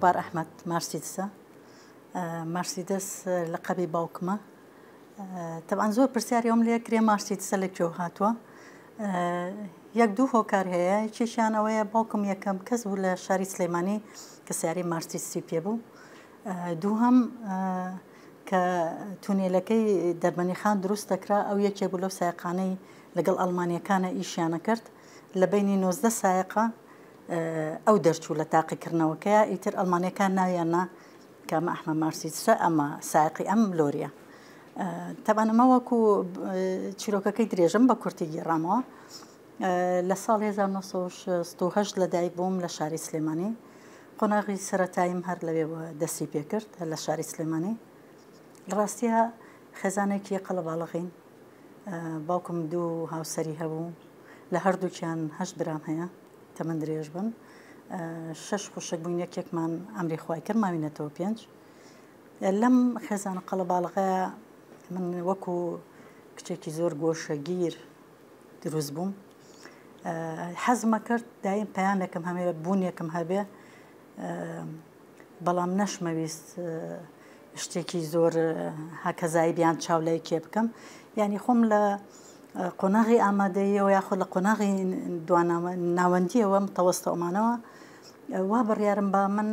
جەوبار ئەحمەد مارسیدسە مارسیدس لەقەبی باوکمە طبعاً زۆر پرسیاری ئەوم لێ کرێ مارسیدسە لەکوێ هاتووە یەک دوو هۆکار هەیە یەکێکیان ئەوەیە باوکم یەکەم کەس بوو لە شاری سلێمانی کە سیارەی مارسیدسی پێبوو دووهەم کە تونێلەکەی دەربەنی خان دروست دەکرا ئەو یەکێک بوو لەو سایقانەی لەگەڵ ئەڵمانیەکانە ئیشیانە کرد لە بینی 19 سایقە ئەو دەرچوو لە تاقیکردنەوەکەیە ئیتر ئەڵمانیەکان ناویاننا کەمە ئەحمەد مارسیدسە ئەمە سایقی ئەم لۆریە تەبەن ئەمە وەکو چیرۆکەکەی درێژم بە کورتی گێڕامەوە لە ساڵ 1968 لەدایک بووم لە شاری سلێمانی قۆناغی سەرەتاییم هەر لەوێەوە دەستی پێکرد لە شاری سلێمانی لە ڕاستیە خێزانێکی قەڵەباڵغین باوکم دوو هاوسەری هەبوو لە هەردووکیان 8 برام هەیە تەمەن درێژ بن 6 خوشک بووین یەکێکمان ئەمری خوای کرد ماوینەتەوە 5 لەم خێزانە قەڵەباڵغەیە من وەکو کچێکی زۆر گۆشەگیر دروست بووم حەزمە کرد دایم پەیامێکم هەمێ بوونێکم هەبێ بەڵام نەشمەویست شتێکی زۆر هەکەزایی بیان چاولای کێ بکەم یعنی خۆم لە قۆناغی ئامادەیەوە یاخۆ لە قۆناغی ناوەندیەوە متەوەستە ئەمانەوە وا بڕیارم با من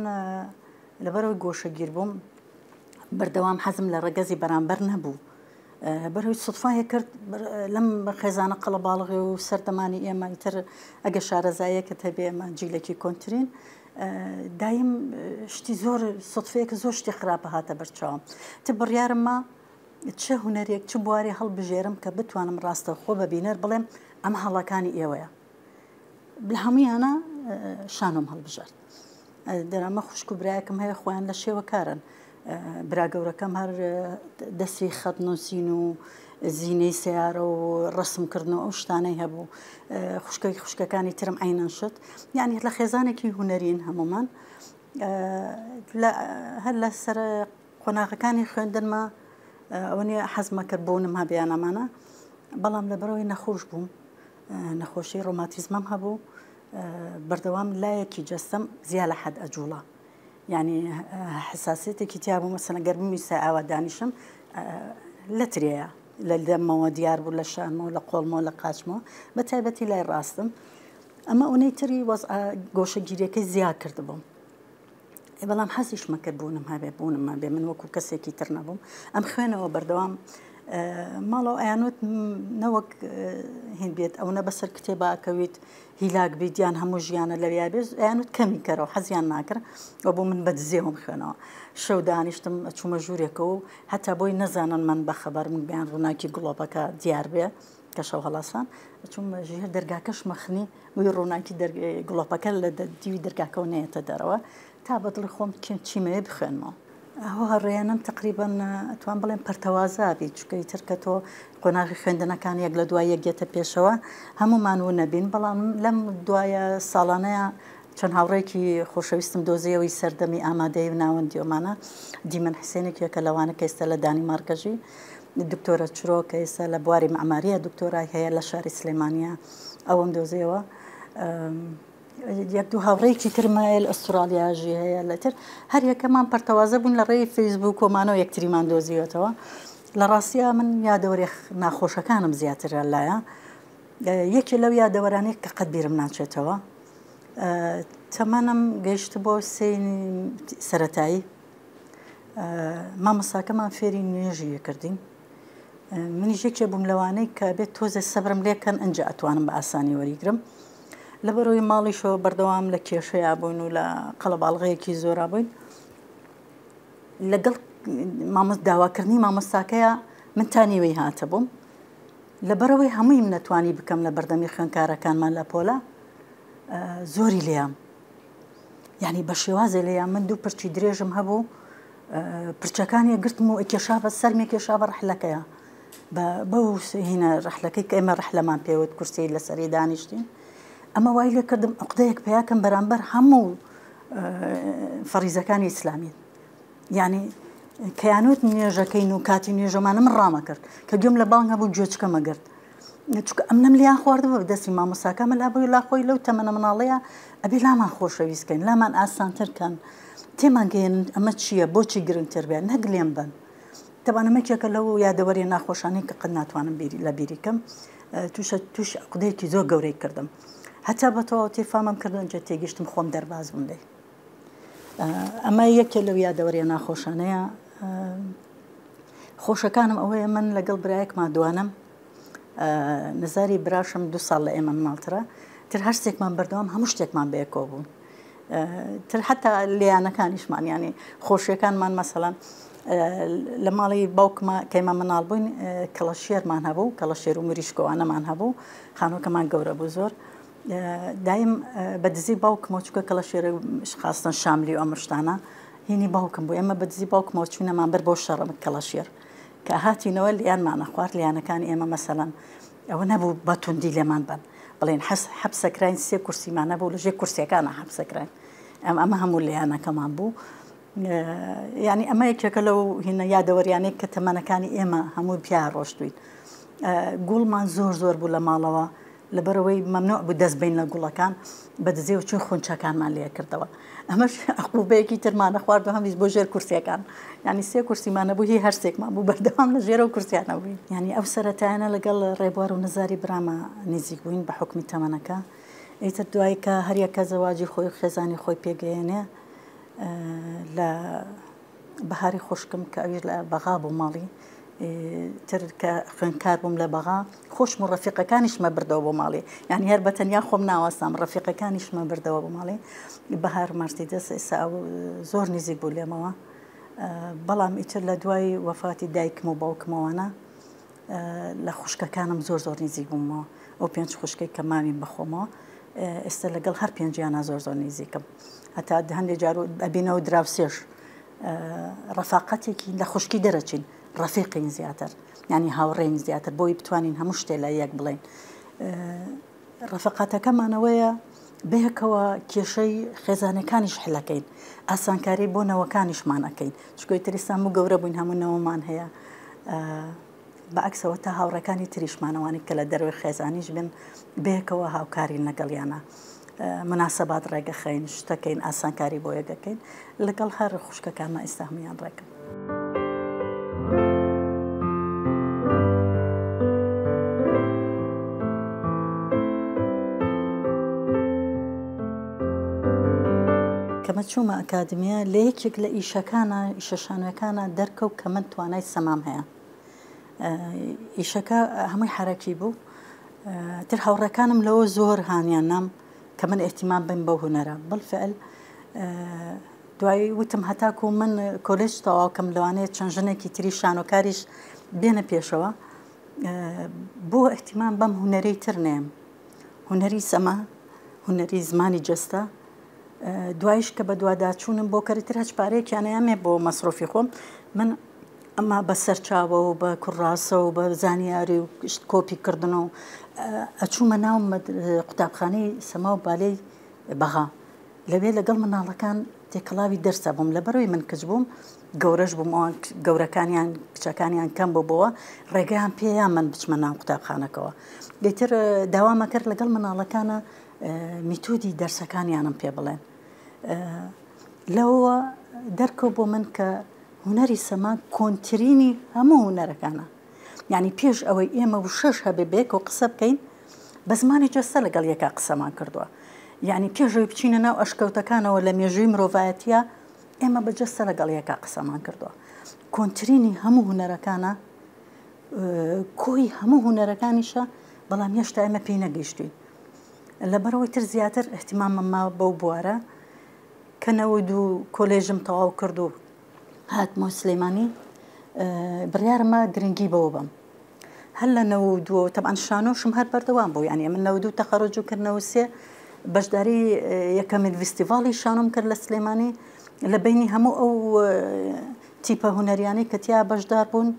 لەبەرەوەی گۆشەگیر بووم بەردەوام حەزم لە ڕەگەزی بەرامبەر نەبوو بەرەوەی سوتفایە کرد لەم خێزانە قەڵەباڵغی و سەردەمانی ئێمە ئیتر ئەگە شارەزاییەکە هەبێ ئەمە جیلێکی کۆنترین دایم شتی زۆر سوتفەیەکە زۆر شتی خراپە هاتە بەرچاوم تە بڕیارممە چه هوەرێک چ بواری هەڵبژێرم کە بتوانم ڕاستە خۆ بەبینەر بڵێم ئەمە هەڵەکانی ئێوەیە لە هەمویانە شانۆم هەڵبژارد دەرامە خوشک و برایەکم هەیە خۆیان لە شێوە کارن برا گەورەکەم هەر دەستی خەتنووسین و زینەی سیارە و ڕسمکردنەوە ئەو شتانەی هەبوو خوشکەکانی ترم عینەن شت یعنی لە خێزانێکی هوەرین هەمومان هەر لە سەر قۆناغەکانی خوێندنمە ئەوە نیە حەزمە کرد بوونم هەبیانەمانە بەڵام لەبەرەوەی نەخۆش بووم نەخۆشی ڕۆماتیزمەم هەبوو بەردەوام لایەکی جەستەم زیاد لە حەد ئەجوڵە یعنی حساسێتێکی تیا بوو مەسەلەن گەرمی سا ئاوا دانیشم لە ترەیە لە دەمەوە دیار بوو لە شانمەوە لە قۆڵمەوە لە قاچمەوە بە تایبەتی لای ڕاستم ئەمە ئەوەی تری گۆشەگیریەکەی زیاد کردبووم بەڵام حەزیشمە کرد بوونم هەبێ بوونم هەبێ من وەکو کەسێکی تر نەبووم ئەم خوێنەوە بەردەوام ماڵەوە ئەیانوت نەوەک هین بێت ئەو نە بەسەر کتێبە ئەکەویت هیلاک بیت یان هەموو ژیانە لەویا بێت ئەیانوت کەمی کەرەوە حەزیان ناکرد و بۆ من بەدزێوم خوێنەوە شەو دانیشتم ئەچوومە ژوورێکە و هەتا بۆی نەزانن من بەخەبەر من بیان ڕووناکی گڵۆپەکە دیار بێ کە شەو هەڵاسان ئەچوومە ژێر دەرگاکەش مەخنی وی ڕووناکی گڵۆپەکە لە دیوی دەرگاکەەوە نێتە دەرەوە تا بەدڵی خۆم چیمەیە بخوێنمەوە ئەوە هەڕێنم تقریبان ئەتوان بڵێن پەرتەوازابی چکەی ترکە تۆ قۆناغی خوێندنەکان یەک لە دوای یەکێتە پێشەوە هەمومان و نەبین بەڵام لەم دوایە ساڵانەیە چەند هاوڕێکی خۆشەویستم دۆزیەوەی سەردەمی ئامادەی و ناوەندیۆمانە دیمەن حسێنێکی کە لەوانە کە ئێستا لە دانیمارکەژی دکتۆرە چرۆ کە ئێستا لە بواری معماریە دکتۆرای هەیە لە شاری سلێمانیە ئەوەم دۆزیەوە یەک دوو هاوڕێکی ترمایل ئەسترالیاژی هەیە لەتر هەر یەکەمان پەرتەوازە بوون لە ڕێی فەیسبوک کۆمانەوە یەکتریمان دۆزیێتەوە لە ڕاستیە من یادەوەری ناخۆشەکانم زیاترە لایە یەکی لەو یادەوەرانەیە کە قەت بیرم ناچێتەوە تەمەنم گەیشت بۆ سێنی سەرەتایی مامۆستاکەمان فێری نوێژی کردین منیش یەکێ بووم لەوانەی کە بێت تۆزە سەبرم لێکەن ئەنجا ئەتوانم بە ئاسانی وەریگرم لەبەرەوەی ماڵیشەوە بەردەوام لە کێشەیە بووین و لە قەڵەباڵغەیەکی زۆرا بووین لەگەڵ داواکردنی مامۆستاکەیە من تانیوەی هاتە بووم لەبەرەوەی هەمووی نەتوانی بکەم لە بەردەمی خوێنکارەکانمان لە پۆلە زۆری لێیان یعنی بە شێوازە لێیان من دوو پرچی درێژم هەبوو پرچەکانی گرتم و کێشا بە سەرمی کێشا بە ڕەحلەکەیە بەو هینە ڕەحلەکەی کە ئێمە ڕەحلەمان پێوت کورسی لەسەری دانیشتین ئەمە وای لێ کردم عقدەیەک پیاکەم بەرامبەر هەموو فەریزەکانی ئیسلامی یعنی کەیانوت نوێژەکەین و کاتی نوێژەمانە من ڕامە کرد کە گوێم لە باڵ هەبوو گوێچکەمە گرت چونکە ئەم نەم لیان خواردەوە بەدەستی مامۆستاکەمە لا بۆی لا خۆی لەو تەمەنە مناڵەیە ئەبێ لامان خۆشەویستکەین لامان ئاسانترکەن تێمانگەێنن ئەمە چییە بۆچی گرنگتر بێن نەک لێم بن تەبانە مەکێکە لەو یادەوەری ناخۆشانەی کە قەت ناتوانم لە بیریکەم توش قودەیەکی زۆر گەورەی کردم هەتا بە تەواو تێفامەم کردن جە تێگەشتم خۆم دەرباز بووم لێ ئەمە یەکێ لەو یادەوەریە ناخۆشانەیە خۆشەکانم ئەوەیە من لەگەڵ برایەکمان دوانم نزاری براشم 2 ساڵ لە ئێمە مناڵترە تر هەر شتێکمان بەردەوام هەموو شتێکمان بەیەکەوە بوون تر حتا لیانەکانیشمان ینی خۆشیەکانمان مەسەڵەن لە ماڵی باوکمە کەیمە مناڵ بووین کەڵەشێرمان هەبوو کەڵەشێر و مریشکۆوانەمان هەبوو خانۆکەمان گەورە بوو زۆر دایم بەدزی باوکمەوە چکە کەڵەشێرە خاستن شاملی و ئەم شتانە هینی باوکم بوو ئێمە بەدزی باوکمەوە چوینەمان بەر بۆ شەڕم کەڵەشێر کە هاتینەوە لیانمانە خوارد لیانەکانی ئێمە مەسەڵەن ئەوە نەبوو بە توندی لێمان بن بڵێن حەبسەکراین 3 کورسیمانە بوو لەژێر کورسیەکانە حەبسەکراین ئەمە هەموو لیانەکەمان بوو ینی ئەمە یەکێکە لەو هینە یادەوەریانەی کە تەمەنەکانی ئێمە هەمووی پیا ڕۆشتوین گوڵمان زۆر بوو لە ماڵەوە لەبەرەوەی مەمنوع بوو دەست بین لە گوڵەکان بەدزێ و چون خونچەکانمان لێ کردەوە ئەمەش عقوبەیەکی ترمانە خوارد و هەمیش بۆ ژێر کورسیەکان ینی 3 کورسیمانە بوو هی هەر شتێکمان بوو بەردەوام لە ژێرە و کورسیانە بووین ینی ئەو سەرەتایانە لەگەڵ ڕێبوار و نزاری برامە نزیک بووین بە حکمی تەمەنەکە ئیتر دوای کە هەریەکە زەواجی خۆی خێزانی خۆی پێگەیەنێ لە بەهاری خوشکم کە ئەویر لە بەغا بوو ماڵی تر کە خوێنکار بووم لە بەغا خۆشم و ڕەفیقەکانیشمە بردەوە بۆ ماڵی ینی هەر بەتەنیا خۆم ناوەستام ڕەفیقەکانیشمە بردەوە بۆ ماڵی بەهار مارتیدەس ئێستا ئەو زۆر نزیک بوو لێمەوە بەڵام ئیتر لە دوای وەفاتی دایکم و باوکمەوەنە لە خوشکەکانم زۆر نزیک بوومەوە ئەو 5 خوشکەی کە ماوین بەخۆمەوە ئێستا لەگەڵ هەر 5یانە زۆر نزیکم هەتا هەندێک جار ئەبینەوە دراوسێش ڕەفاقەتێکی لە خوشکی دەرەچین ڕەفیقین زیاتر ینی هاوڕێین زیاتر بۆی بتوانین هەموو شتێ لە یەک بڵێن ڕەفقاتەکەمانەوەیە بەیەکەوە کێشەی خێزانەکانیش حلەکەین ئاسانکاری بۆ نەوەکانیشمانەکەین چکۆی تریسان و گەورە بووین هەموو نەوەمان هەیە بەعکسەوە تا هاوڕەکانی تریشمانەوانی کە لە دەروی خێزانیش بن بەیەکەوە هاوکارین لەگەڵیانە مناسەبات ڕێگەخەین شتەکەین ئاسانکاری بۆ یەکەکەین لەگەڵ هەر خوشکەکانمە ئێستا هەمویان ڕێکم کەمە چوومە ئەکادمیە لە یەکێک لە ئیشەشانەکانە دەرکەوت کە من توانای سەمام هەیە ئیشەکە هەمووی حرەکی بوو تر هاوڕەکانم لەوە زۆر هانیان نام کە من احتیمام بم بەو هونەرە بڵفعل دوای وتم هەتاکو من کۆلێج تەواوکەم لەوانەیە چەند ژنێکی تری شانۆکاریش بێنە پێشەوە بۆ احتیمام بەم هونەرەی تر نێم هونەری سەما هونەری زمانی جەستە دوایش کە بە دوواداچوونم بۆ کەریتر هەچ پارەیەکیانەیەمێ بۆ مەسرۆفی خۆم من ئەمە بە سەرچاوە و بە کوڕاستە و بە زانیاری و کۆپی کردن و ئەچوومە ناو قوتابخانەی سەما و بالەی بەغا لەوێ لەگەڵ مناڵەکان تێکەڵاوی دەرسە بووم لەبەرەوەی من کچ بووم گەورەش بووم ئەوان گەورەکانیان کچەکانیان کەم بۆەوە ڕێگەیان پێیان من بچمە ناو قوتابخانەکەەوە لێتر داوامە کرد لەگەڵ مناڵەکانە میتودی دەرسەکانیانم پێ بڵێن لەوە دەرکەوت بۆ من کە هونەری سەما کۆنترینی هەموو هونەرەکانە یعنی پێش ئەوەی ئێمە و 6 هەبێ بێک و قسە بکەین بە زمانی جەستە لەگەڵ یەکا قسەمان کردووە یعنی پێشەوەی بچینە ناو ئەشکەوتەکانەوە لە مێژووی مرۆڤایەتیە ئێمە بەجەستە لەگەڵ یەکا قسەمان کردووە کۆنترینی هەموو هونەرەکانە کۆی هەموو هونەرەکانیشە بەڵام هێشتا ئێمە پێی نەگەیشتوین لەبەرەوەی تر زیاتر احتیمامم ما بەو بوارە کە 92 کۆلێژم تەواو کرد و هاتمۆ سلەیمانی بڕیارمە گرنگی بەوە بم هەر لە 92 تەبعاً شانۆشم هەر بەردەوام بوو یعنی من 92 تەخەرڕوج و کرد 93 بەشداری یەکەمین فیستیڤاڵی شانۆم کرد لە سلەیمانی لە بینی هەموو ئەو تیپە هونەریانەی کە تیا بەشدار بوون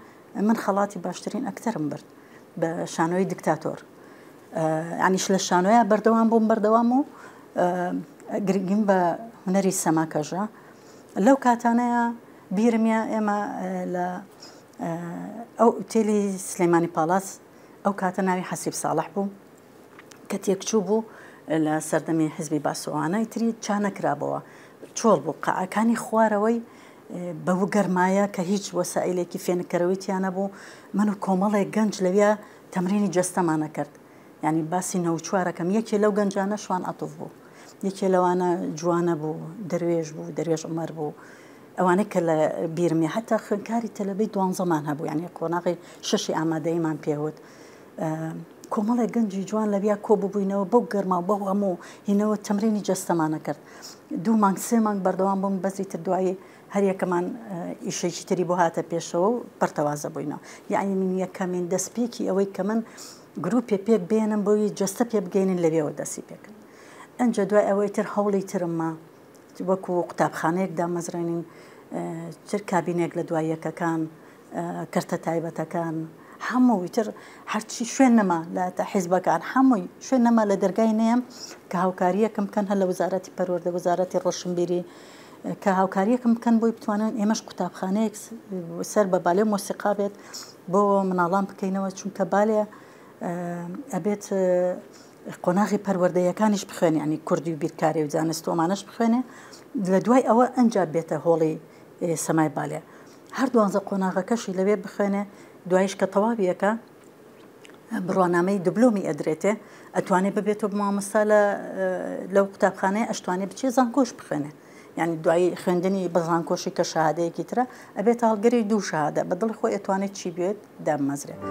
من خەڵاتی باشترین ئەکتەرم برد بە شانۆی دیکتاتۆر ینیش لە شانۆیە بەردەوام و گرنگیم بە هونەری سەماکەژە لەو کاتانەیە بیرمە ئێمە لە ئەو ئوتێلی سلەیمانی پاڵاس ئەو کاتە ناوی حەسیب ساڵح بوو کە تێکچوو بوو لە سەردەمی حیزبی باسۆوانە تری چا نەکرابەوە چۆڵ بوو قاعەکانی خوارەوەی بەو گەرمایە کە هیچ وەسائلێکی فێنکەرەوەیتیان نەبوو من و کۆمەڵێک گەنج لەوێ تەمرینی جەستەمانە کرد ینی باسی نەوچوارەکەم یەکێ لەو گەنجانە شوان ئەتوف بوو یەکێ لەوانە جوانە بوو دەروێژ عومەر بوو ئەوانەی کە لە بیرمی حتا خوێندکاری تەلەبەی 12مان هەبوو ینی قۆناغی شەشی ئامادەیمان پێوت کۆمەڵێک گەنجی جوان لەبیا کۆ ببووینەوە بەو گەرما بەو هەموو هینەوە تەمرینی جەستەمانە کرد 2 مانگ 3 مانگ بەردەوام بووم بەزی تر دوایی هەریەکەمان ئیشێکی تری بۆ هاتە پێشەوە و پەرتەوازە بووینەوە یعنی من یەکەمین دەستپێکی ئەوەی کە من گروپێ پێک بێنم بۆی جەستە پێ بگەینن لەوێەوە دەستی پێکرد ئەنجە دوای ئەوەی تر هەوڵی ترممە وەکو قوتابخانەیەک دامەزرێنین تر کابینێک لە دوای یەکەکان کەرتە تایبەتەکان هەمووی تر هەرچی شوێن نەما لە تا حیزبەکان هەمووی شوێن نەما لە دەرگای نێم کە هاوکاریەکەم بکەن هەر لە وەزارەتی پەروەردە وەزارەتی ڕۆشنبیری کە هاوکاریەکەم بکەن بۆی بتوانن ئێمەش قوتابخانەیەک سەر بە بالێ مۆسیقا بێت بۆ مناڵان بکەینەوە چونکە بالێ ئەبێت قۆناغی پەروەردەیەکانیش بخوێنێ ینی کوردی و بیرکاری و زانستۆمانش بخوێنێ لە دوای ئەوە ئەنجا بێتە هۆڵی سەمای بالێ هەر 12 قۆناغەکەشی لەوێ بخوێنێ دوایش کە تەواویەکە بڕوانامەی دبلۆمی ئەدرێتێ ئەتوانێت ببێتەوە مامۆستا لەو قوتابخانەیە ئەشتوانێت بچێ زانکۆش بخوێنێ ینی دوای خوێندنی بە زانکۆشی کە شەهادەیەکی ترە ئەبێت هەڵگەری 2 شەهادە بە دڵی خۆی ئەتوانێت چی بێت دامەزرێت.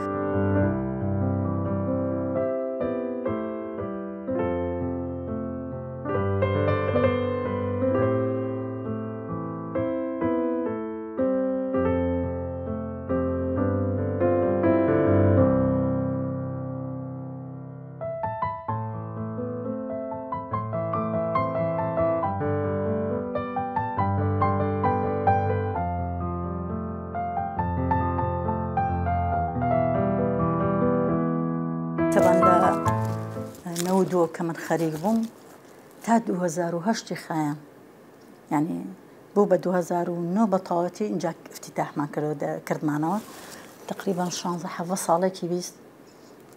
طبعا لە 92 کە من خەریک بووم تا 2008 خایەن ینی بۆ بە 2009 بە تەواوەتی اینجا افتتاحمان کردمانەوە تقریبا 16 ساڵێکی بیست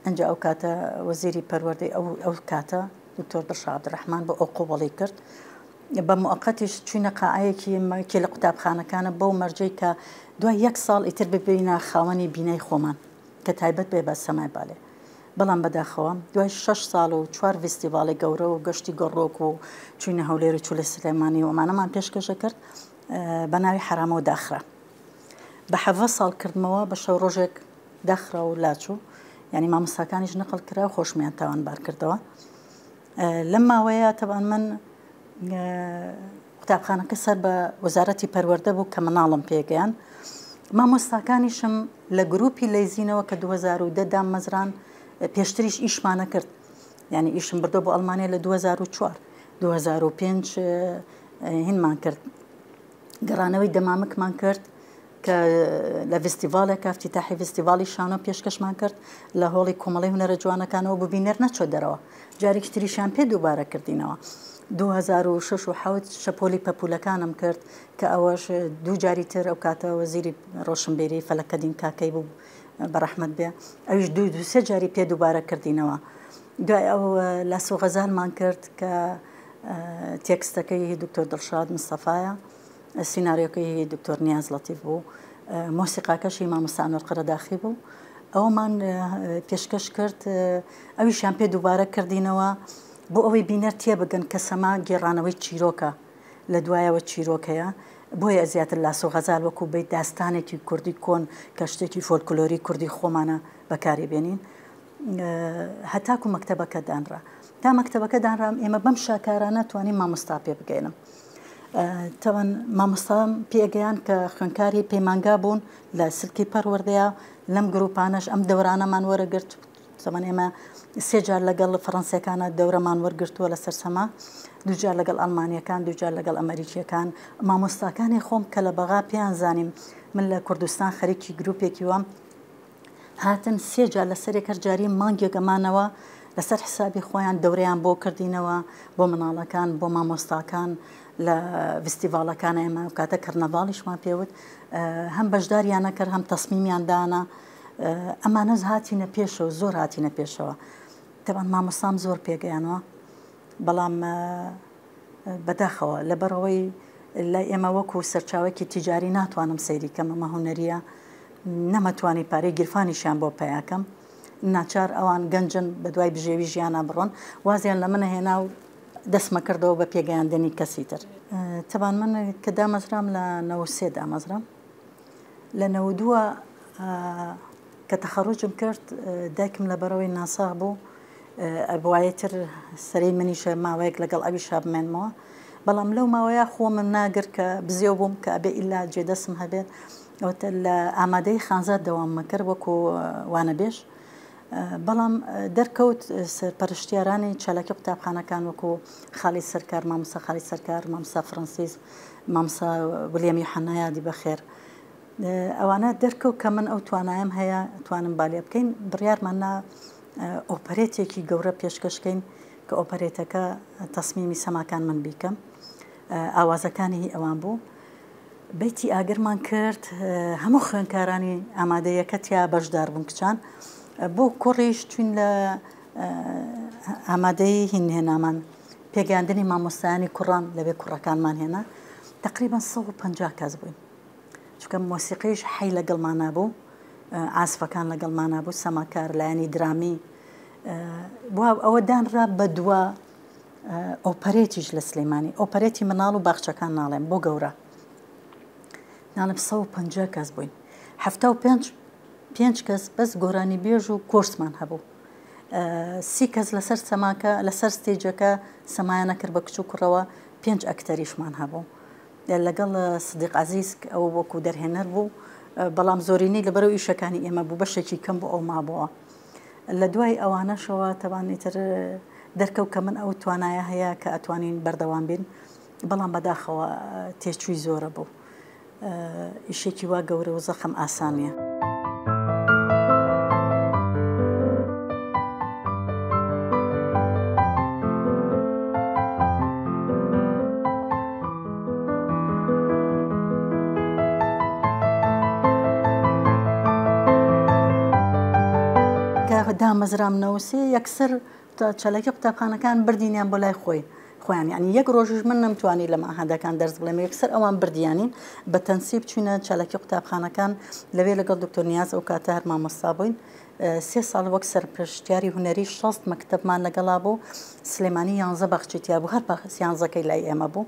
ئەنجا ئەو کاتە وەزیری پەروەردەی ئەو کاتە دکتۆر دڵشاد عەبدوڕەحمان بۆ ئەو قوبڵی کرد بە موقەتیش چوینە قاعەیەکی لە قوتابخانەکانە بەو مەرجەی کە دوای 1 ساڵ ئیتر ببینە خاوەنی بینەی خۆمان کە تایبەت بێ بە سەمای بالێ بەڵام بەداخەوە دوای 6 ساڵ و 4 فیستیڤاڵی گەورە و گەشتی گەڕۆک و چوینە هەولێر و چولە سلێمانی و ئەمانەمان پێشکەشە کرد بە ناوی حرامەوە داخرا بە 7 ساڵ کردمەوە بە شەو ڕۆژێک داخرا و لاچوو ینی مامۆستاکانیش نەقڵ کرا و خۆشمیان تاوانبار کردەوە لەم ماوەیە تەبان من قوتابخانەکە سەر بە وەزارەتی پەروەردە بوو کە مناڵم پێگەیان مامۆستاکانیشم لە گروپی لەیزینەوە کە 2010 دامەزران پێشتریش ئیشمانە کرد ینی ئیشم بردە بۆ ئەڵمانیا لە 2004 2005 هینمان کرد گەڕانەوەی دەمامکمان کرد کە لە فستیڤالێکە افتتاحی فستیڤالی شانۆ پێشکەشمان کرد لە هۆڵی کۆمەڵی هونەرە جوانەکانەوە ببینەر نەچۆ دەرەوە جارێکی تریشیان پێ دووبارە کردینەوە 2006 و 7 شەپۆلی پەپولەکانم کرد کە ئەوەش دوو جاری تر ئەو کاتە وەزیری ڕۆشنبێری فەلەکەدین کاکەی بوو بەڕەحمەت بێ ئەویش دوو سێ جاری پێ دووبارە کردینەوە دوای ئەو لاسۆ غەزالمان کرد کە تێکستەکەی دکتۆر دڵشاد مستەفایە سیناریۆکەی دکتۆر نیاز لەتیف بوو مۆسیقاکەشی مامۆستا ئەنوەر قەرەداخی بوو ئەوەمان پێشکەش کرد ئەویشیان پێ دووبارە کردینەوە بۆ ئەوەی بینەر تێبگەن کە سەما گێڕانەوەی چیرۆکە لە دوایەوە چیرۆکەیە بۆیە زیاتر لاسۆ غەزال وەکو بێت داستانێکی کوردی کۆن کە شتێکی فۆلکلۆری کوردی خۆمانە بەکاری بێنین هەتاکو مەکتەبەکە دانرا تا مەکتەبەکە دانرام ئێمە بەم شاکارانە توانین مامۆستا پێ بگەینم تەوەن مامۆستام پێگەیان کە خوێندکاری پەیمانگا بوون لە سلکی پەروەردەیە لەم گروپانەش ئەم دەورانەمان وەرەگرت زەمان ئێمە سێ جار لەگەڵ فەڕەنسیەکانە دەورەمان وەرگرتووە لە سەرسەما دووجار لەگەڵ ئەڵمانیەکان دووجار لەگەڵ ئەمریکیەکان مامۆستاکانی خۆم کە لە بەغا پێیان زانیم من لە کوردستان خەریکی گروپێکی وەم هاتن سێ جار لەسەرێک هەر جاری مانگێگەمانەوە لەسەر حسابی خۆیان دەورەیان بۆ کردینەوە بۆ مناڵەکان بۆ مامۆستاکان لە فستیڤاڵەکانە ئێمە کاتە کەرنەڤاڵیشمان پێوت هەم بەشداریانە کرد هەم تەسمیمیان دانا ئەمانە هاتینە پێشەوە زۆر هاتینە پێشەوە تەبەن مامۆستام زۆر پێگەیانەوە بەڵام بەداخەوە لەبەرەوەی لای ئێمە وەکو سەرچاوێکی تیجاری ناتوانم سەیری کەم ئەمە هوەریە نەمەتوانی پارەی گیرفانیشیان بۆ پیاکەم ناچار ئەوان گەنجن بە دوای بژێوی ژیانە بڕۆن وازیان لە منە هێنا و دەستمە کردەوە بە پێگەیاندنی کەسی تر تەبان من کە دامەزرام لە 93 دامەزرام لە 92 کە تەخەڕوجم کرد دایکم لەبەرەوەی ناساغ بوو ئەبوایەتر سەرەی منیشە ماوەیەک لەگەڵ ئەوی شابمێنمەوە بەڵام لەو ماوەیە خۆمم ناگر کە بزیێو بووم کە ئەبێ ئیلا جێدەسم هەبێت ئەوتە لە ئامادەی خانزات دەواممە کرد وەکو وانەبێژ بەڵام دەرکەوت پەرشتیارانی چالاکی قوتابخانەکان وەکو خاڵی سەرکار مامۆستا خاڵی سەرکار مامۆستا فڕەنسیس مامۆستا ولیەمی حەنایادی بەخێر ئەوانە دەرکەوت کە من ئەو توانایم هەیە توانم بالێ بکەین بڕیارماننا ئۆپەرێتێکی گەورە پێشکەشکەین کە ئۆپەرێتەکە تەسمیمی سەماکان من بیکەم ئاوازەکانی ئەوان بوو بەیتی ئاگرمان کرد هەموو خوێندکارانی ئامادەیەکە تیا بەشدار بوون کچان بۆ کوڕیش چون لە ئامادەی هینهێنامان پێگەاندنی مامۆستایانی کوڕان لەبێ کوڕەکانمان هێنا تقریبا 150 کەس بووین چونکە مۆسیقیش حی لەگەڵمان نابوو ئاسفەکان لەگەڵمان نابوو سەماکار لایەنی درامی ئەوە دانرا بە دووە ئۆپەرێتیش لە سلێمانی ئۆپەرێتی مناڵ و باخچەکان ناڵێن بۆ گەورە ناڵم 150 کەس بووین 75 کەس بەس گۆرانی بێژ و کۆرسمان هەبوو 30 کەس لەسەر سەماکە لەسەر ستێجەکە سەمایانە کرد بە کچ و کوڕەوە 5 ئەکتەریشمان هەبوو لەگەڵ سدیق عەزیز ئەو وەکو دەرهێنەر بوو بەڵام زۆرینی لەبەرەو ئیشەکانی ئێمە بوو بەشێکی کەم بوو ئەو مابووە لە دوای ئەوانەشەوە تەوانیتر دەرکەوت کە من ئەو توانایە هەیە کە ئەتوانین بەردەوام بین بەڵام بەداخەوە تێچووی زۆرە بوو ئیشێکی وا گەورە و زەخم ئاسانیە دامەزرام نەوسێ یەکسەر چالاکی قوتابخانەکان بردینیان بۆ لای خۆیان ینی یەک ڕۆژش من نەمتوانی لە ماهەدەکان دەرس بڵێم یەکسەر ئەوان بردیانین بە تەنسیب چوینە چالاکی قوتابخانەکان لەوێ لەگەڵ دکتۆر نیاز ئەو کاتە هەر مامۆستا بووین 3 ساڵ وەک سەرپرشتیاری هونەری 6 مەکتەبمان لەگەڵا بوو سلێمانی 11 باخچێتیا بوو هەر باخس 11ەکەی لای ئێمە بوو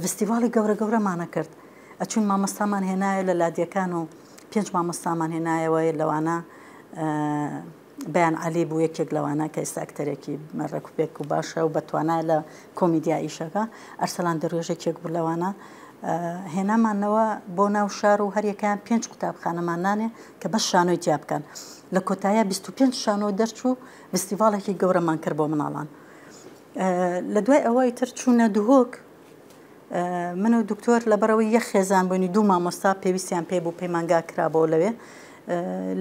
فستیڤاڵی گەورە گەورەمانە کرد ئەچون مامۆستامان هێنایە لە لادیەکان و 5 مامۆستامان هێنایەوە لەوانە بەیان عەلی بوو یەکێک لەوانە کە ئێستا ئەکتەرێکی مەڕەکوپێک و باشە و بەتوانای لە کۆمیدیا ئیشەکە ئەرسەلان دەروێژێکێک بوو لەوانە هێنامانەوە بۆ ناو شار و هەریەکەیان 5 قوتابخانەمان نانێ کە بەس شانۆی تیا بکەن لە کۆتایە 25 شانۆ دەرچوو فستیڤاڵێکی گەورەمان کرد بۆ مناڵان لە دوای ئەوەی تر چوونە دوهۆک من و دکتۆر لەبەرەوەی یەک خێزان بوونی دوو مامۆستا پێویستیان پێ بوو پەیمانگا کرابەوە لەوێ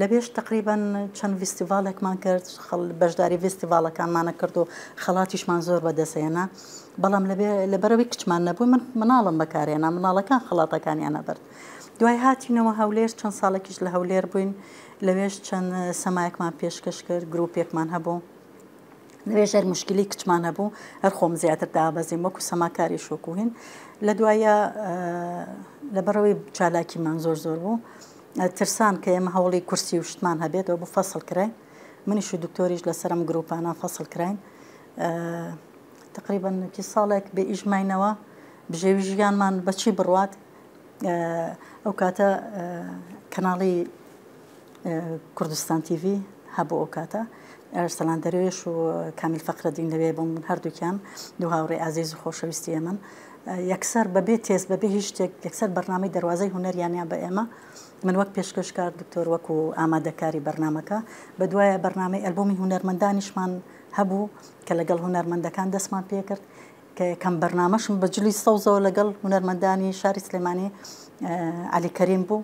لەبێش تقریبا چەند فستیڤالێکمان کرد بەشداری فستیڤالەکانمانە کرد و خەڵاتیشمان زۆر بەدەسێنا بەڵام لەبەرەوەی کچمان نەبووی من مناڵم بەکارێنا مناڵەکان خەڵاتەکانیان نەبرد دوای هاتینەوە هەولێر چەند ساڵێکیش لە هەولێر بووین لەوێش چەند سەمایەکمان پێشکەش کرد گروپێکمان هەبوو لەوێ ژێر مشکلی کچمان هەبوو هەر خۆم زیاتر دابەزیم وەکو سەماکاری شۆکوهین لە دوایە لەبەرەوەی چالاکیمان زۆر بوو ترسان کە ئێمە هەوڵی کورسی و شتمان هەبێتەوە بۆ فەسڵ کراین منیش و دکتۆریش لەسەرم گروپانە فەسڵ کراین تقریبا ساڵێک بە ئیژماینەوە بژێوی ژیانمان بەچی بڕوات ئەو کاتە کەناڵی کوردستان تیڤ هەبوو ئەو کاتە ئەرسەلان دەروێش و کامیل فەقرەدین لەوێ بووم هەر دووکیان دوو هاوڕێی ئازیز و خۆشەویستی ئێمن یەکسەر بەبێ تێز بەبێ هیچ شتێک یەکسەر بەرنامەی دەواازەی هونەریانیان بە ئێمە من وەک پێشکەشکار دکتۆر وەکو ئامادەکاری بەرنمەکە بە دوایە بەرنامەی ئەلبومی هونەرمەندانیشمان هەبوو کە لەگەڵ هونەرمەندەکان دەستمان پێ کرد کە کەم بەرنامەشم بەجلی سەوزەوە لەگەڵ هونەرمەندانی شاری سلێمانی عەلی کەریم بوو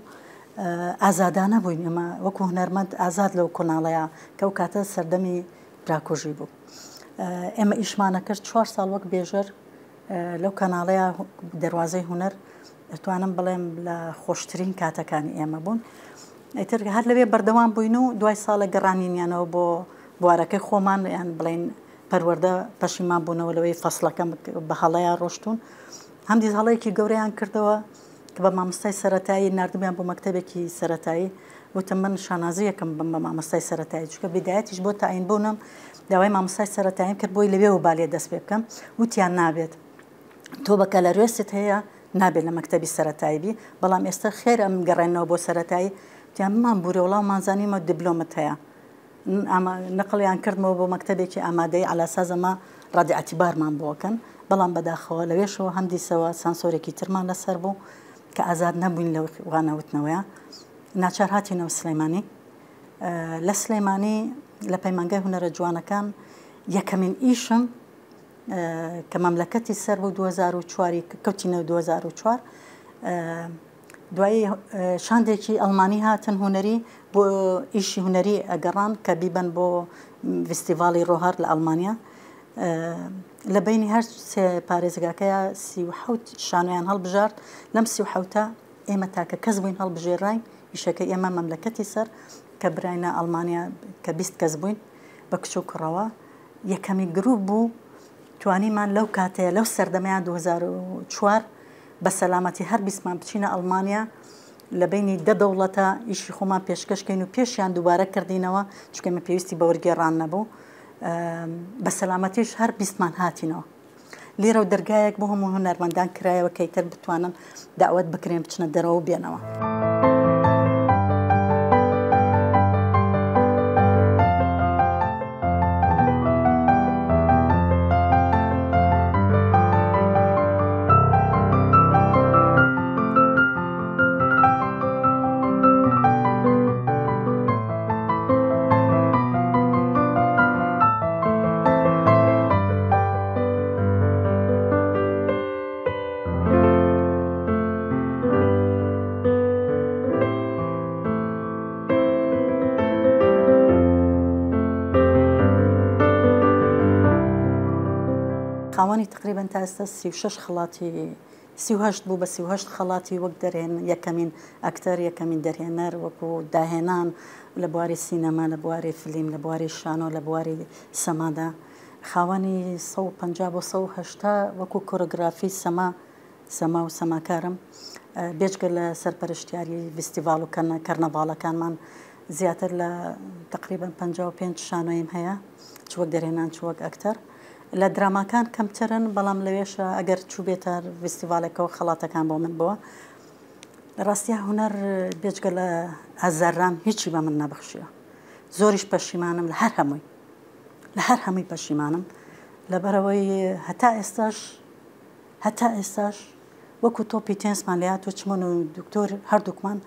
ئازادانە بووین ئەمە وەکو هونەرمەند ئازاد لەو کۆناڵەیە کە ئەو کاتە سەردەمی براکۆژی بوو ئێمە ئیشمانە کرد 4 ساڵ وەک بێژەر لەو کەناڵەیە دەواازەی هونەر دەتوانم بڵێم لە خۆشترین کاتەکانی ئێمە بوون ئیتر هەر لەوێ بەردەوام بووین و دوای ساڵە گەڕانینیانەوە بۆ بوارەکەی خۆمان یان بڵێن پەروەردە پەشیمان بوونەوە لەوەی فەسڵەکەم بە هەڵەیان ڕۆشتون هەمدیز هەڵەیەکی گەورەیان کردەوە کە بە مامۆستای سەرەتایی نردبیان بۆ مەکتەبێکی سەرەتایی وتم من شانازیەکەم بم بە مامۆستای سەرەتایی چونکە بیدایەتیش بۆ تاین بوونم داوای مامۆستای سەرەتاییم کرد بۆی لەوێ و بالێ دەست پێ بکەم وتیان نابێت تۆ بەکەلەروێست هەیە نابێت لە مەکتەبی سەرەتاییبی بەڵام ئێستا خێر ئەم گەڕێنەوە بۆ سەرەتایی وتیان بمان بوورە وڵاو مازانیمە دیبلۆمت هەیە نەقڵیان کردمەوە بۆ مەکتەبێکی ئامادەی علاسازەمە ڕادی ئەتیبارمان بۆکەن بەڵام بەداخەوە لەوێشەوە هەمدیسەوە سانسۆرێکی ترمان لەسەر بوو کە ئازاد نەبووین لە وانەوتنەوەیە ناچار هاتینەوە سلەیمانی لە سلەیمانی لە پەیمانگای هونەرە جوانەکان یەکەمین ئیشم کە مەملەکەتی سەر بوو 2004 کەوتینەوە 2004 دوایی شاندێکی ئەڵمانی هاتن هونەری بۆ ئیشی هونەری ئەگەڕان کە بیبەن بۆ فستیڤاڵی ڕۆهار لە ئەڵمانیا لە بینی هەر سێ پارێزگاکەیە 37 شانۆیان هەڵبژارد لەم 37 ئێمە تاکە کەس بووین هەڵبژێڕین ئیشەکە ئێمە مەملەکەتی سەر کە براینە ئەڵمانیا کە 20 کەس بووین بە کچ و کوڕەوە یەکەمی گروپ بوو توانیمان لەو کاتەیە لەو سەردەمەیان 2004 بە سەلامەتی هەر بیستمان بچینە ئەڵمانیا لە بینی دە دەوڵەتە ئیشی خۆمان پێشکەشکەین و پێشیان دووبارە کردینەوە چونکە ئێمە پێویستی بە وەرگێڕان نەبوو بە سەلامەتیش هەر بیستمان هاتینەوە لێرە و دەرگایەک بۆ هەموو هونەرمەندان کرایەوە کەیتر بتوانن داوەت بکرێن بچنە دەرەوە بێنەوە. خاوەنی تقریبا تا ئێستا 36 خڵاتی 38 بوو بە 38 خەڵاتی وەک دەرهێن یەکەمین ئەکتەر یەکەمین دەرهێنەر وەکو داهێنان لە بواری سینەما لە بواری فیلم لە بواری شانۆ لە بواری سەمادا خاوەنی 150 بۆ 180 وەکو کۆرۆگرافی سەما و سەماکارم بێجگە لە سەرپەرشتیاری فستیڤاڵ و کەرنەڤاڵەکانمان زیاتر لە تقریبا 55 شانۆیم هەیە چ وەک دەرهێنان چ وەک ئەکتەر لە دراماکان کەمترن بەڵام لەوێشە ئەگەر چوو بێتە فستیڤالێکەوە خەڵاتەکان بۆ من بووە ڕاستیە هونەر بێجگە لە ئازاران هیچی بە من نەبەخشیە زۆریش پەشیمانم لە هەر هەمووی پەشیمانم لەبەرەوەی هەتا ئێستاش وەکو تۆپی تێنسمان لات و چمن و دکتۆر هەردووکمان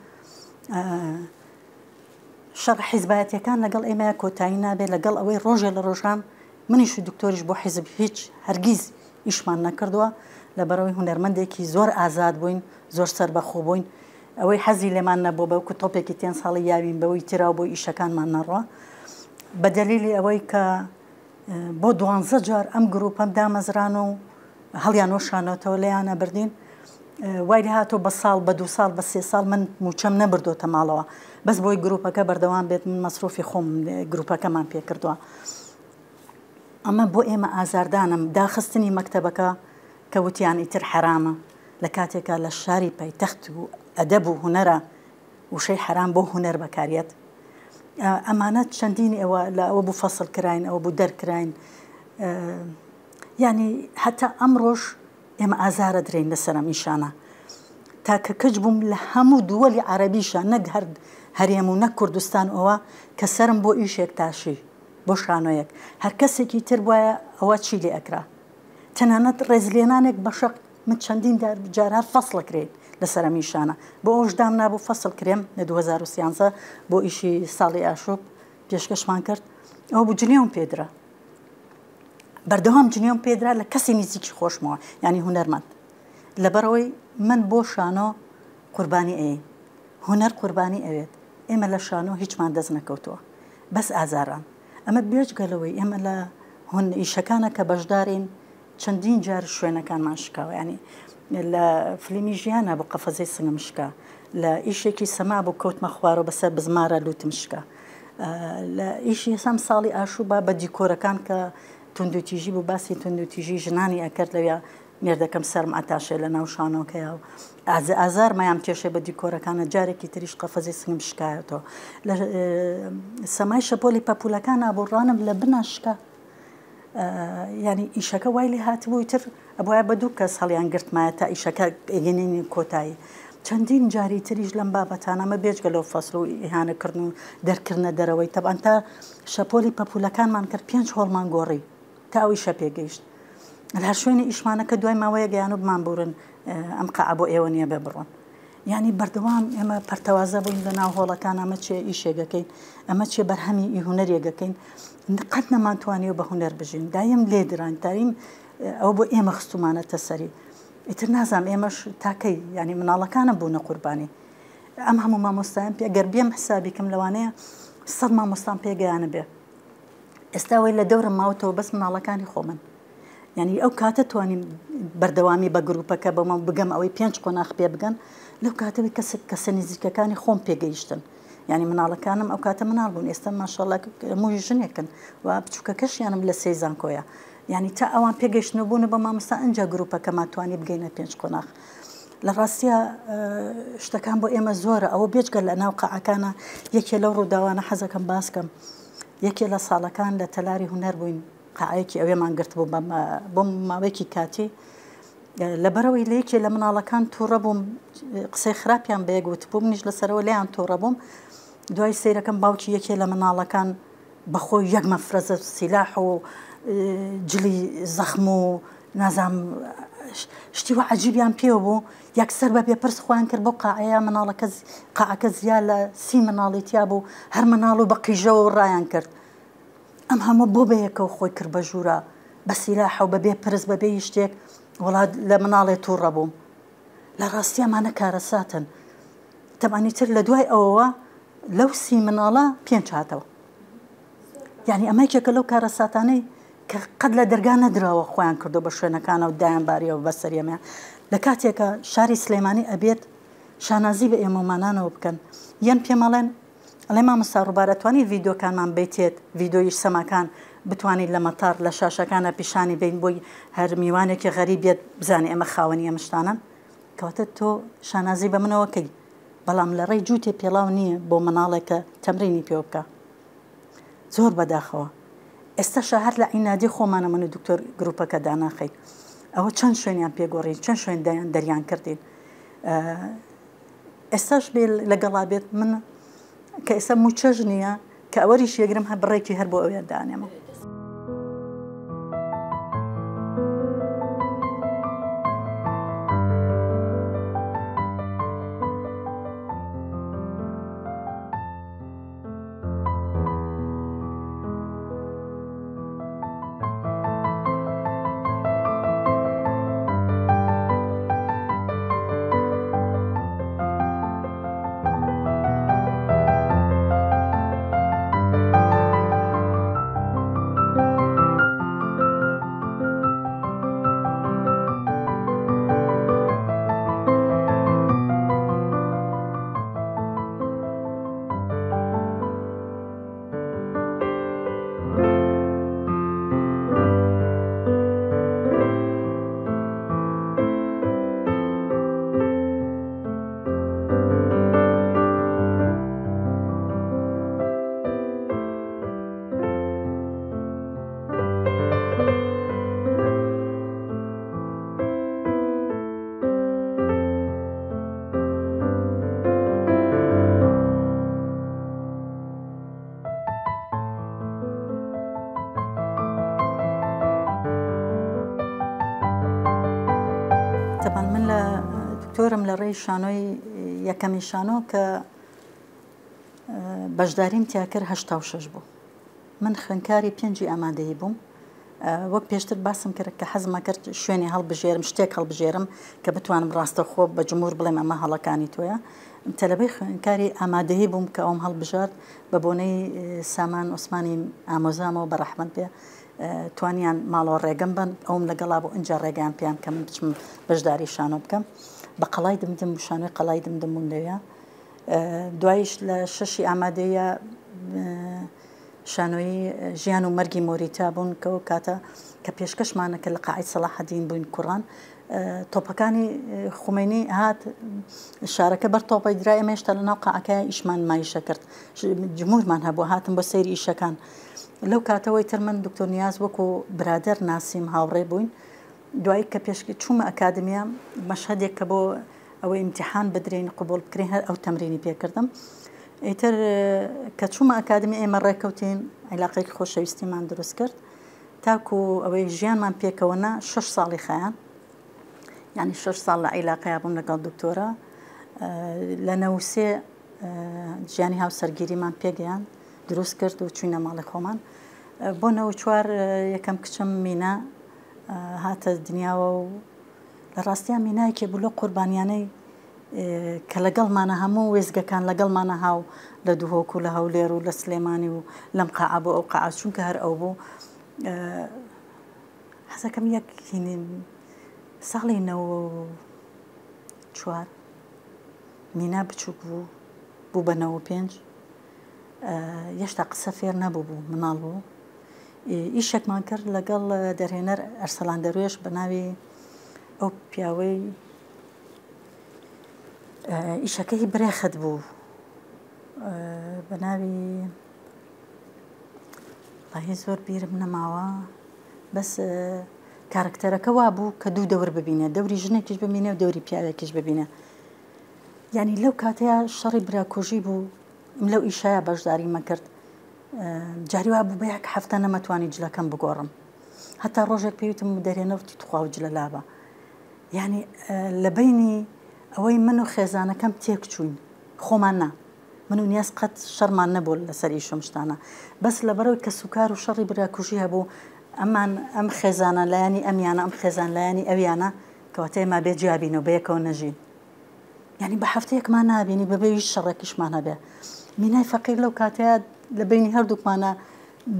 شەڕ حیزبایەتیەکان لەگەڵ ئێمە کۆتایی نابێت لەگەڵ ئەوەی ڕۆژێ لە ڕۆژان منیش و دکتۆریش بۆ حیزب هیچ هەرگیز ئیشمان نەکردووە لەبەرەوەی هونەرمەندێکی زۆر ئازاد بووین زۆر سەربەخۆ بووین ئەوەی حەزی لێمان نەبوو بەوکو تۆپێکی تێن ساڵی یاوین بەوەی تراو بۆ ئیشەکانمان نەڕوە بە دەلیلی ئەوەی کە بۆ 12 جار ئەم گروپەم دامەزران و هەڵیان وەشانەوەتەوە لەیانە بردین وای لێ هاتۆ بە ساڵ بە 2 ساڵ بە 3 ساڵ من موچەم نەبردۆتە ماڵەوە بەس بۆی گروپەکە بەردەوام بێت من مەسرۆفی خۆم گروپەکەمان پێ کردووە ئەمە بۆ ئێمە ئازاردانم داخستنی مەکتەبەکە کە وتیان ئیتر حرامە لە کاتێکە لە شاری پایتەخت و ئەدەب و هونەرە وشەی حرام بۆ هونەر بەکارێت ئەمانەت چەندینی ئەوە بوو فەسڵ کراین ئەوە بوو دەرکراین یعنی هەتا ئەمڕۆژ ئێمە ئازارە درێن لەسەرم ئیشانە تاکە کەچ بووم لە هەموو دووەلی عەرەبیشە نەک هەرێم و نەک کوردستان ئەوە کە سرم بۆ ئیشێک تاشی بۆ شانۆیەک هەر کەسێکی تر وایە ئەوە چی لێ ئەکرا تەنانەت ڕێزلێنانێک بەشق من چەندین جارها فەسڵ کرێت لەسەر ئەمیشانە بۆ ئەوش دام نابوو فەسڵ کرێم لە 2013 بۆ ئیشی ساڵی ئاشوب پێشکەشمان کرد ئەوە بوو جنێوم پێدرا بەردەوام جنێوم پێدرا لە کەسی نزیکی خۆشمەوە ینی هونەرمەند لەبەرەوەی من بۆ شانۆ قوربانی ئەین هونەر قوربانی ئەوێت ئێمە لە شانۆ هیچمان دەست نەکەوتووە بەس ئازاران ئەمە بێجگەلەوەی ئێمە لە ئیشەکانە کە بەشدارین چەندین جار شوێنەکانمان شکاوە ینی لە فلیمی ژیانە بۆ قەفەزەی سنگم شکا لە ئیشێکی سەما بۆ کەوتمە خوارەوە بەسەر بزمارە لوتم شکا لە ئیشی هەسام ساڵی ئاشوبا بە دیکۆرەکان کە توندوتیژی بوو باسی توندوتیژی ژنانی ئەکرد لەوێ مێردەکەم سەرم ئاتاشێ لە ناو شانۆکەیە و ئازار مایام کێشێ بە دیکۆرەکانە جارێکی تریش قەفەزی سنگم شکایەتەوە لە سەمای شەپۆلی پەپولەکان ئابوڕانم لە بناشکە ینی ئیشەکە وای لێ هاتبووی تر ئەبواە بە دوو کەس هەڵیان گرتمایە تا ئیشەکە ئێگەنینی کۆتایی چەندین جاری تریش لەم بابەتانەمە بێجگە لەو فەسڵ و ئیهانەکردن و دەرکردنە دەرەوەی تەبان تا شەپۆلی پەپولەکانمان کرد 5 هۆڵمان گۆڕی تا ئەوی شە پێگەیشت لە شوێنی ئیشمانەکە دوای ماوەیە گەیان و بمان بورن ئەم قەعە بۆ ئێوە نییە بێ بڕۆن ینی بەردەوام ئێمە پەرتەوازە بووین لە ناو هۆڵەکان ئەمە چێ ئیشێگەکەین ئەمە چێ بەرهەمی هونەرێگەکەین قەت نەمانتوانێ بە هونەر بژین دایم لێ دران تاریم ئەو بۆ ئێمە خستومانەتە سەری ئیتر نازام ئێمەش تاکەی ینی مناڵەکانم بوونە قوربانی ئەم هەموو مامۆستایان پێ گەر بێم حسابیکەم لەوانەیە 100 مامۆستان پێگەیانە بێ ئێستا وی لە دەورم ماوەتەوە بەس مناڵەکانی خۆمن ینی ئەو کاتە توانین بەردەوامی بە گروپەکە بەمە بگەم ئەوەی 5 قۆناغ پێ بگەن لەو کاتەوەی کەسە نزیکەکانی خۆم پێگەیشتن ینی مناڵەکانم ئەو کاتە مناڵ بوون ئێستا ماشەڵڵا مووی ژنێکن و بچووکەکەشیانم لە سەیزانکۆیە ینی تا ئەوان پێگەشتنە بوون بە مامۆستا ئەنجا گروپەکەمان توانی بگەینە 5 قۆناغ لە ڕاستیە شتەکان بۆ ئێمە زۆرە ئەوە بێجگە لە ناو قەعەکانە یەکێ لەو ڕووداوانە حەزەکەم باسکەم یەکێ لە ساڵەکان لە تەلاری هونەر بووین قەعەیەکی ئەوێمان گرت بوو بۆ ماوەیەکی کاتی لەبەرەوەی لە یەکێ لە مناڵەکان تووڕە بووم قسەی خراپیان بەیەگوت بوو منیش لەسەرەوە لێیان تووڕە بووم دوای سەیرەکەم باوکی یەکێ لە مناڵەکان بەخۆی یەک مەفرەزە سیلاح و جلی زەخم و نازام شتی وە عەجیبیان پێوە بوو یەکسەر بە بێپرس خۆیان کرد بۆ قاعەیە مناڵەکە قاعەکە زیاد لە 30 مناڵی تیا بوو هەر مناڵ و بە قیژەوە ڕایان کرد ئەم هەموو بۆ بەیەکەوە خۆی کرد بە ژوورە بە سیلاح و بەبێ پرس بەبێ شتێک وڵات لە مناڵێ تووڕە بووم لە ڕاستی ئەمانە کارەساتن تەمانی تر لە دوای ئەوەوە لەو 30 مناڵە 5 هاتەوە یعنی ئەمەیەکێکە لەو کارەساتانەی کە قەت لە دەرگا نەدراوە خۆیان کردو بە شوێنەکانە و دایان باریەوە بە سەریەمە لە کاتێکە شاری سلێمانی ئەبێت شانازی بە ئێمەمانانەوە بکەن یەن پێمەڵێن ئەڵێ مامۆستا ڕووبارەتوانی ڤیدۆکانمان بیتێت ڤیدۆیش سەماکان بتوانیت لە مەتار لە شاشەکانە پیشانی بین بۆی هەر میوانێکی غەریبێت بزانێ ئەمە خاوەنی ئەمەشتانن کەواتە تۆ شانازی بە منەوەکەی بەڵام لە ڕێی جووتێ پێڵاو نییە بۆ مناڵێکە تەمرینی پێ بکە زۆر بەداخەوە ئێستا شەهر لە عینادی خۆمانە من و دکتۆر گروپەکە داناخەیت ئەوە چەند شوێنیان پێگۆڕین چەند شوێن دەریان کردین ئێستاش بێ لەگەڵا بێت من کە ئێستا موچەژ نییە کە ئەوەریش یەگرم هە بڕێکی هەر بۆ ئەوێ دانێمە طبعا من لە دکتۆرم لە ڕێی شانۆی یەکەمی شانۆ کە بەشداریم تیا کرد 86 بوو من خوێندکاری 5 ئامادەیی بووم وەک پێشتر باسم کرد کە حەزمە کرد شوێنی هەڵبژێرم شتێک هەڵبژێرم کە بتوانم ڕاستەخۆ بە جمهور بڵێم ئەمە هەڵەکانی تۆیە تەلەبەی خوێندکاری ئامادەیی بووم کە ئەوم هەڵبژارد بە بۆنەی سامان عوسمانی ئامۆزامەوە بە ڕەحمەت بێ توانیان ماڵەوە ڕێگەم بن ئەوم لەگەڵا بۆ ئەنجا ڕێگەیان پێیان کە من بچم بەشداری شانۆ بکەم بە قەڵای دمدم شانۆی قەڵای دمدم بوون لەوێ دوایش لە 6 ئامادەیە شانۆی ژیان و مەرگی مۆریتا بوون کە کاتە کە پێشکەشمانەکە لە قاعید سەلاحەدین بووین کوڕان تۆپەکانی خومینی هات شارەکە بەر تۆپەی درای ئەمە هێشتا لە ناو قاعەکە ئیشمان مایشە کرد جمهورمان هەبوو هاتم بۆ سەیری ئیشەکان لەو کاتەوەی تر من دکتۆر نیاز وەکو برادر ناسیم هاوڕێ بووین دوایی کە پێشکی چوومە ئەکادمیە مەشهەدێک کە بۆ ئەوەی ئیمتیحان بدرین قبول بکرێن هەر ئەو تەمرینی پێکردم ئیتر کە چوومە ئەکادمی ئێمە ڕێکەوتین عیلاقەیەکی خۆشەویستیمان دروست کرد تاکو ئەوەی ژیانمان پێکەوەنا 6 ساڵی خەیان یعنی 6 ساڵ لە عیلاقەیە بووم لەگەڵ دکتۆرە لە نەوسێ ژیانی هاوسەرگیریمان پێگەیان دروست کرد و چوینە ماڵی خۆمان بۆ 94 یەکەم کچم مینە هاتە دنیاوە و لە ڕاستیان مینایەکێ بوو لە قوربانیانەی کە لەگەڵمانە هەموو وێزگەکان لەگەڵمانە هاو لە دووهۆک و لە هەولێر و لە سلێمانی و لەم قاعە بۆ ئەو قاعە چونکە هەر ئەو بوو حەزەکەم یەک ساڵی 94 مینا بچووک بوو بە 95 هێشتا قسە فێر نەبوو بوو مناڵ بوو ئیشێکمان کرد لەگەڵ دەرهێنەر ئەرسەلان دەروێش بە ناوی ئەو پیاوەی ئیشەکەی برێخت بوو بە ناوی وڵاهی زۆر بیرم نەماوە بەس کارکتەرەکە وا بوو کە دوو دەور ببینێ دەوری ژنێکیش ببینێ و دەوری پیاوێکیش ببینێ یعنی لەو کاتەیە شەڕی براکۆژی بوو لەو ئیشایە بەشداری مەکرد جاری وا بوو بە یەک هەفتە نەمەتوانی جلەکەم بگۆڕم هەتا ڕۆژێک پێویتم دەرێنەوتی توخوا و جلە لابە یعنی لە بینی ئەوەی من و خێزانەکەم تێک چوین خۆمان نا من و نیاز قەت شەڕمان نەبوو لەسەر ئیشەم شتانە بەس لەبەرەوەی کە سوکار و شەڕی براکوژی هەبوو ئەم خێزانە لایانی ئەمیانە ئەم خێزان لایانی ئەویانە کەواتە ئێمە بێ جیابین و بەیەکەوە نەژین یعنی بە هەفتەیەکمان نابینی بەبێ شەڕێکیشمان هەبێ مینای فەقیر لەو کاتەیە لە بینی هەردووکمانە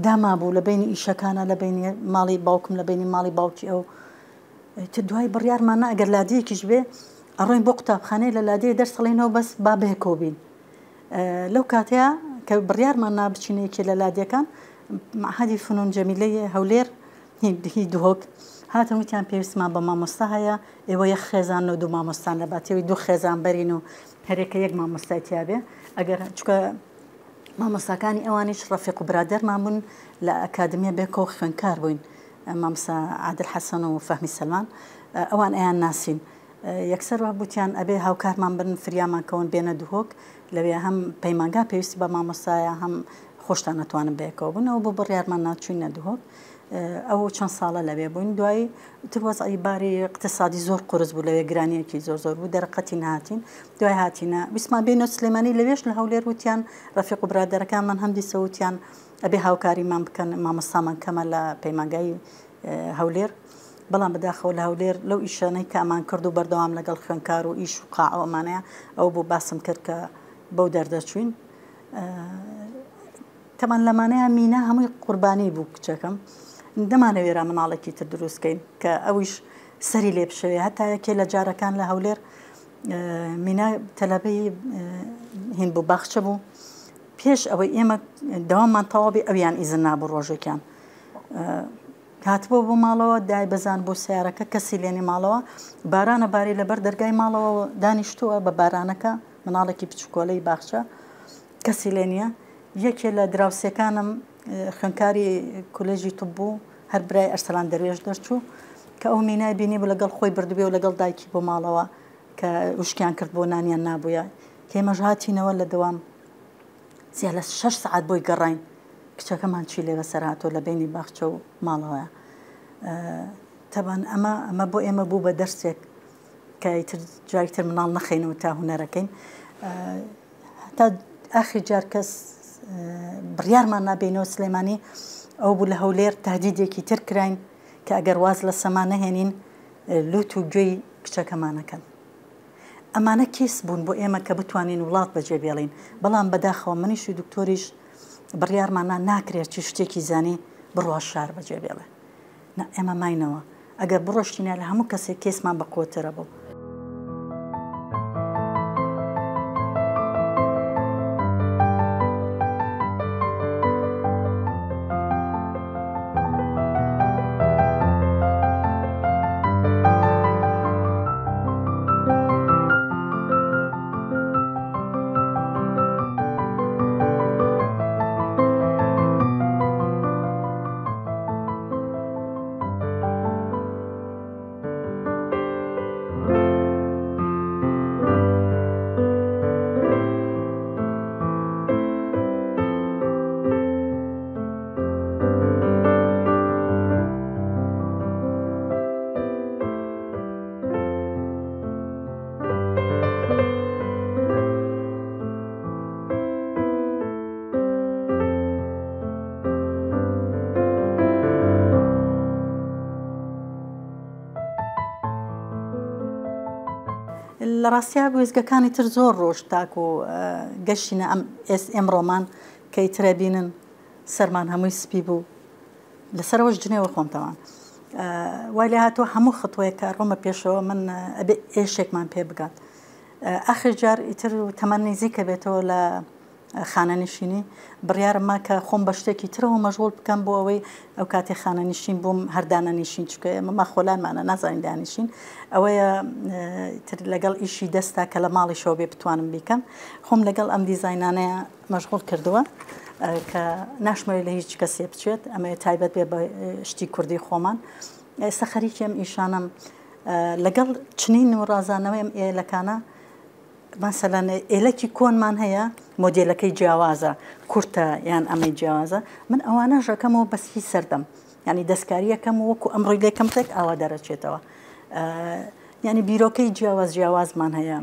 داما بوو لە بینی ئیشەکانە لە بینی ماڵی باوکم لە بینی ماڵی باوکی ئەو دوای بڕیارمانە ئەگەر لادەیەکیش بێ ئەڕۆین بۆ قوتابخانەی لە لادەیە دەرسەڵێنەوە بەس با بەیەکەوە بین لەو کاتەیە کە بڕیارمان نابچینەیەکی لە لادیەکان معهەدی فنون جەمیلەی هەولێر هی دووهۆک هاتن وتیان پێویستمان بە مامۆستا هەیە ئێوە یەک خێزان و دوو مامۆستان لە باتێەوەی دوو خێزان بەرین و هەرێکە یەک مامۆستای تیابێ ئەگەر چکە مامۆستاکانی ئەوانیش ڕەفیق و برادەرمان بوون لە ئەکادمیە بێکەوە خوێندکار بووین مامۆستا عادل حەسەن و فەهمی سەلمان ئەوان ئەیان ناسین یەکسەر وا بوتیان ئەبێ هاوکارمان بن فریامان کەون بێنە دووهۆک لەوێ هەم پەیمانگا پێویستی بە مامۆستایە هەم خۆشتان نەتوانن بەیەکەوە بنەوە بۆ بڕیارمان ناچوینە دووهۆک ئەو چەند ساڵە لەوێ بووین دوایی تر وەزعی باری اقتصادی زۆر قرس بوو لەوێ گرانیەکی زۆر بوو دەرەقەتی نهاتین دوای هاتینە ویسمان بێنەوە سلێمانی لەوێش لە هەولێر وتیان ڕەفیق و برادەرەکانمان هەمدی سەوتیان ئەبێ هاوکاریمان بکەن مامۆستامان کەمە لە پەیمانگای هەولێر بەڵام بەداخەوە لە هەولێر لەو ئیشانەی کە ئەمان کرد و بەردەوام لەگەڵ خوێندکار و ئیش و قاع ئەمانەیە ئەو بۆ باسم کرد کە بەو دەردەچوین تەمان لەمانەیە مینا هەمووی قوربانی بوو کچەکەم دەمانەوێرا مناڵێکی تر دروستکەین کە ئەویش سەری لێ بشەوێ هەتا یەکێ لە جارەکان لە هەولێر مینا تەلەبەی هین بوو باخچە بوو پێش ئەوەی ئێمە دەواممان تەواوی ئەویان ئیزن نابوو ڕۆژێکیان هاتبوو بۆ ماڵەوە دای بەزان بۆ سیارەکە کەسی لێنی ماڵەوە بارانە باری لەبەر دەرگای ماڵەوە دانیشتووە بە بارانەکە مناڵێکی بچکۆلەی باخچە کەسی لێ نییە یەکێ لە دراوسەکانم خوێندکاری کولێژی توب بوو هەر برای ئەرسەلان دەروێش دەرچوو کە ئەو مینای بینی بوو لەگەڵ خۆی بردبێ و لەگەڵ دایکی بۆ ماڵەوە کە وشکیان کرد بۆ نانیان نابووە کێمەژ هاتینەوە لە دەوام زیاد لە 6 سعات بۆی گەڕین کچەکەمان چی لێ بەسەر هاتۆ لە بینی باخچە و ماڵەوەیە تەبان ئەمە بۆ ئێمە بوو بە دەرسێک کە جایتر مناڵ نەخەینەوە تا هوەرەکەین تا ئاخی جار کەس بڕیارمان نابێنەوە سلێمانی ئەو بوو لە هەولێر تهدیدێکی تر کراین کە ئەگەر واز لە سەما نەهێنین لوت و گوێی کچەکەمانەکەن ئەمانە کێس بوون بۆ ئێمە کە بتوانین وڵات بەجێ بێڵین بەڵام بەداخەوە منیش و دکتۆریش بڕیارمانە ناکرێت چی شتێکی زانی بڕوا شار بەجێ بێڵێ ئێمە ماینەوە ئەگەر بڕۆشتینە لە هەموو کەسێک کێسمان بە قۆترە بوو لە ڕاستیا وێزگەکانی تر زۆر ڕۆژ تاک و گەشتینە ئەمڕۆمان کە ئیترە بینن سەرمان هەمووی سپی بوو لەسەرەوەش جنێوە خۆمتەوان وای لێ هاتووە هەموو خطوەیەکە ڕۆمە پێشەوە من ئەبێ ئێشێکمان پێ بگات ئاخر جار ئیتر تەمەن نزیکە بێتەوە لە خانەنشینی بڕیارمما کە خۆم بە شتێکی ترەوە مەژغوڵ بکەم بۆ ئەوەی ئەو کاتێ خانەنشین بووم هەردانە نشین چکە ئێمە خۆلانمانە نازانین دانیشین ئەوەیە تر لەگەڵ ئیشی دەستا کە لە ماڵی شەوە بێ بتوانم بیکەم خۆم لەگەڵ ئەم دیزاینانەیە مەژغوڵ کردووە کە ناشمەوێت لە هیچ کەسێ بچێت ئەمە تایبەت بێ بە شتی کوردی خۆمان ئێستا خەریکی ئەم ئیشانم لەگەڵ چنین و ڕازانەوەی ئەم ئێلەکانە مەسەلەن ئێلەکی کۆنمان هەیە مۆدێلەکەی جیاوازە کورتە یان ئەمەی جیاوازە من ئەوانە ژەکەمەوە بەسی سەردەم ینی دەستکاریەکەم وەکو ئەمڕۆی لێکم تێک ئاوا دەرەچێتەوە ینی بیرۆکەی جیاوازمان هەیە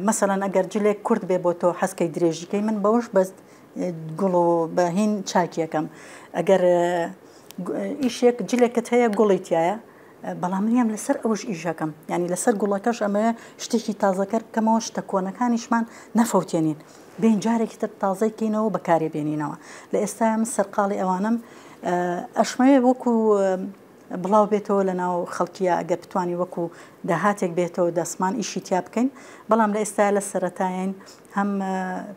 مەسەلەن ئەگەر جلێک کورت بێ بۆ تۆ حەسکەی درێژیکەی من بەوەش بەست گوڵ و بەهین چاکیەکەم ئەگەر ئیشێک جلێکت هەیە گوڵی تایە بەڵام منیام لەسەر ئەوش ئیشەکەم ینی لەسەر گوڵەکەش ئەمەیە شتێکی تازەکەر بکەمەوە شتە کۆنەکانیشمان نەفەوتێنین بین جارێکی تر تازەی کەینەوە بەکارێ بێنینەوە لە ئێستا من سەرقاڵی ئەوانم ئەشمەوێ وەکو بڵاو بێتەوە لە ناو خەڵکیە ئەگەر بتوانانی وەکو داهاتێک بێتەوە دەسمان ئیشی تیا بکەین بەڵام لە ئێستا لە سەرەتایین هەم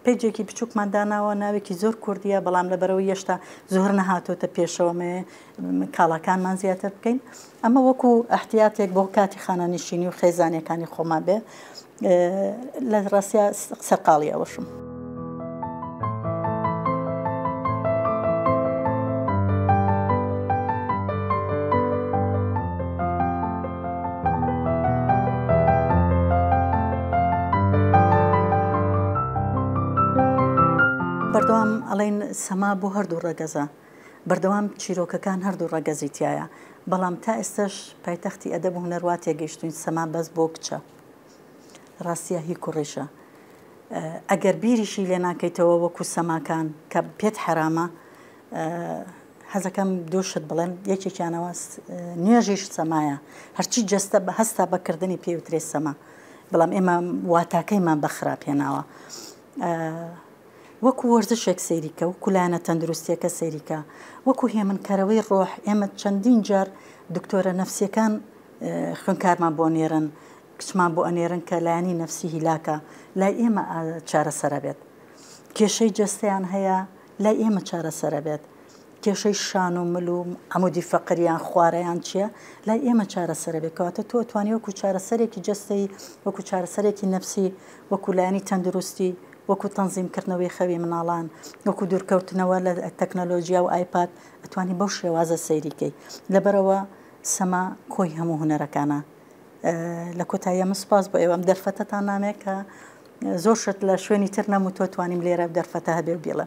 پێجێکی بچووکمان داناوە ناوێکی زۆر کوردیە بەڵام لەبەرەوەی هێشتا زۆر نەهاتۆتە پێشەوەمێ کاڵاکانمان زیاتر بکەین ئەمە وەکو ئەحتیاتێک بۆ کاتی خانەنشینی و خێزانیەکانی خۆمان بێ لە ڕاستیا سەرقاڵی ئەوەشم. بەردەوام ئەڵێن سەما بۆ هەردوو ڕەگەزە بەردەوام چیرۆکەکان هەردوو ڕەگەزی تایە بەڵام تا ئێستش پایتەختی ئەدەب و هونەروا تێگەیشتوین سەما بەس بۆ کچە ڕاستیە هی کوڕیشە ئەگەر بیریشی لێ ناکەیتەوە وەکو سەماکان کە پێت حرامە حەزەکەم دووشت بڵێن یەکێکیانەوە نوێژیش سەمایە هەرچی جەستە بە هەستا بەکردنی پێوترێ سەما بەڵام ئێمە واتاکەیمان بەخرا پێناوە وەکو وەرزشێک سەیریکە و کولانە تەندروستیەکە سەیریکە وەکو هێمنکەرەوەی ڕۆح ئێمە چەندین جار دکتۆرە نەفسیەکان خوێنکارمان بۆ نێرن کچمان بۆ ئەنێرن کە لایانی نەفسی هیلاکە لای ئێمە چارەسەرە بێت کێشەی جەستەیان هەیە لای ئێمە چارەسەرە بێت کێشەی شان و مل و عەمودی فەقریان خوارەیان چییە لای ئێمە چارەسەرە بێت کەواتە تۆ توانی وەکو چارەسەرێکی جەستەی وەکو چارەسەرێکی نەفسی وەکو لایانی تەندروستی وەکو تەنزیمکردنەوەی خەوی مناڵان وەکو دوورکەوتنەوە لە تەکنەلۆژیا و ئایپاد ئەتوانی بەو شێوازە سەیریکەی لەبەرەوە سەما کۆی هەموو هونەرەکانە لە کۆتاییە من سوپاس بۆ ئێوەم دەرفەتەتان نامێت کە زۆر شت لە شوێنی تر نەموتۆ توانیم لێرە دەرفەتە هەبێ و بیڵێ